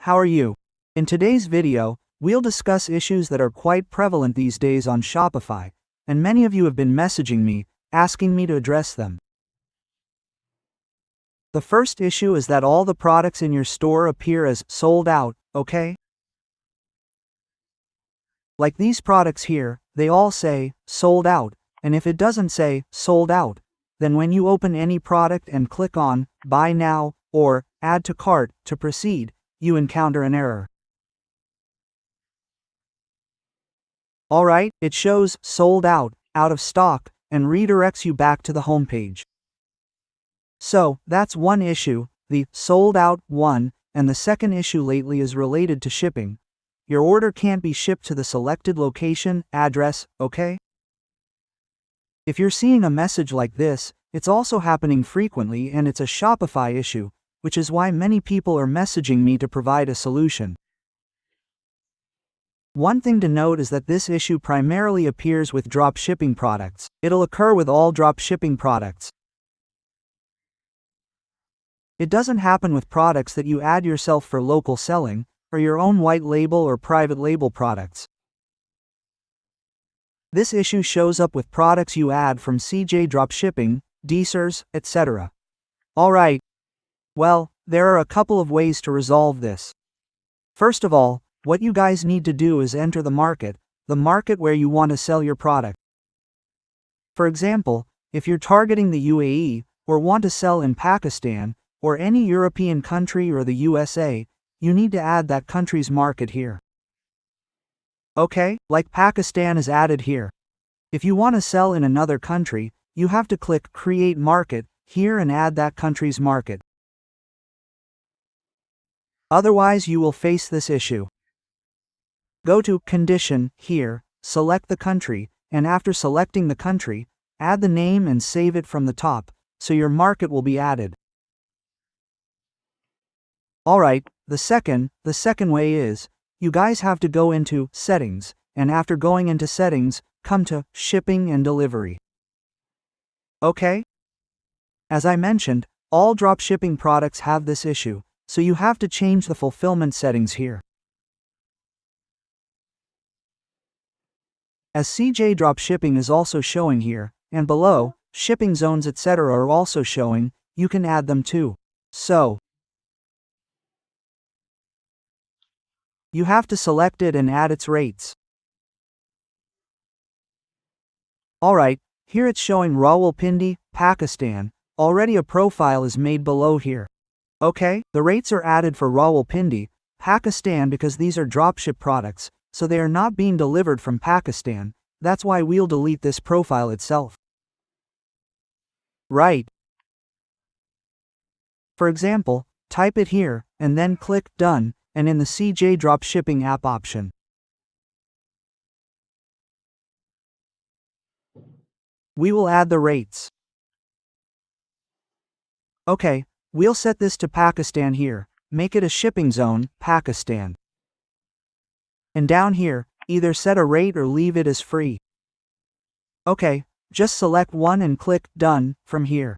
how are you? In today's video, we'll discuss issues that are quite prevalent these days on Shopify, and many of you have been messaging me, asking me to address them. The first issue is that all the products in your store appear as sold out, okay? Like these products here, they all say sold out, and if it doesn't say sold out, then when you open any product and click on Buy Now or Add to Cart to proceed, you encounter an error. Alright, it shows sold out, out of stock, and redirects you back to the home page. So, that's one issue, the sold out one, and the second issue lately is related to shipping. Your order can't be shipped to the selected location, address, okay? If you're seeing a message like this, it's also happening frequently and it's a Shopify issue, which is why many people are messaging me to provide a solution. One thing to note is that this issue primarily appears with dropshipping products. It'll occur with all dropshipping products. It doesn't happen with products that you add yourself for local selling, or your own white label or private label products. This issue shows up with products you add from CJ Dropshipping, DSers, etc. Alright. Well, there are a couple of ways to resolve this. First of all, what you guys need to do is enter the market where you want to sell your product. For example, if you're targeting the UAE, or want to sell in Pakistan, or any European country or the USA, you need to add that country's market here. Okay, like Pakistan is added here. If you want to sell in another country, you have to click Create Market here and add that country's market. Otherwise you will face this issue. Go to Condition here, select the country, and after selecting the country, add the name and save it from the top, so your market will be added. Alright, the second way is, you guys have to go into Settings, and after going into Settings, come to Shipping and Delivery. Okay? As I mentioned, all dropshipping products have this issue, so you have to change the fulfillment settings here. As CJ Dropshipping is also showing here, and below, shipping zones etc. are also showing, you can add them too. So, you have to select it and add its rates. Alright, here it's showing Rawalpindi, Pakistan. Already a profile is made below here. Okay, the rates are added for Rawalpindi, Pakistan because these are dropship products, so they are not being delivered from Pakistan. That's why we'll delete this profile itself. Right. For example, type it here, and then click Done, and in the CJ Dropshipping app option. We will add the rates. Okay, we'll set this to Pakistan here, make it a shipping zone, Pakistan. And down here, either set a rate or leave it as free. Okay, just select one and click Done from here.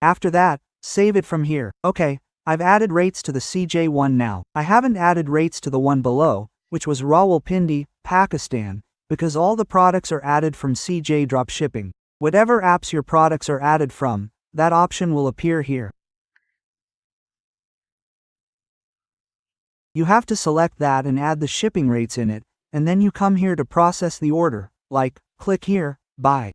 After that, save it from here. Okay, I've added rates to the CJ1 now. I haven't added rates to the one below, which was Rawalpindi, Pakistan, because all the products are added from CJ Dropshipping. Whatever apps your products are added from, that option will appear here. You have to select that and add the shipping rates in it, and then you come here to process the order, like, click here, Buy.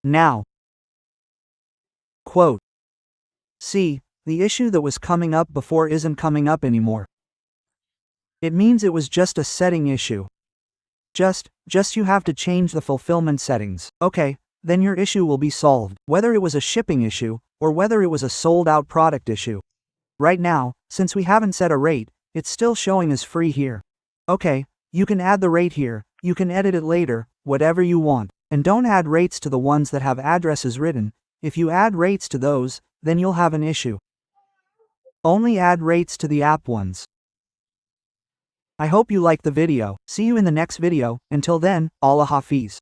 Now, quote, see, the issue that was coming up before isn't coming up anymore. It means it was just a setting issue. Just you have to change the fulfillment settings. Okay, then your issue will be solved, whether it was a shipping issue, or whether it was a sold out product issue. Right now, since we haven't set a rate, it's still showing as free here. Okay, you can add the rate here, you can edit it later, whatever you want. And don't add rates to the ones that have addresses written. If you add rates to those, then you'll have an issue. Only add rates to the app ones. I hope you liked the video. See you in the next video. Until then, Allah Hafiz.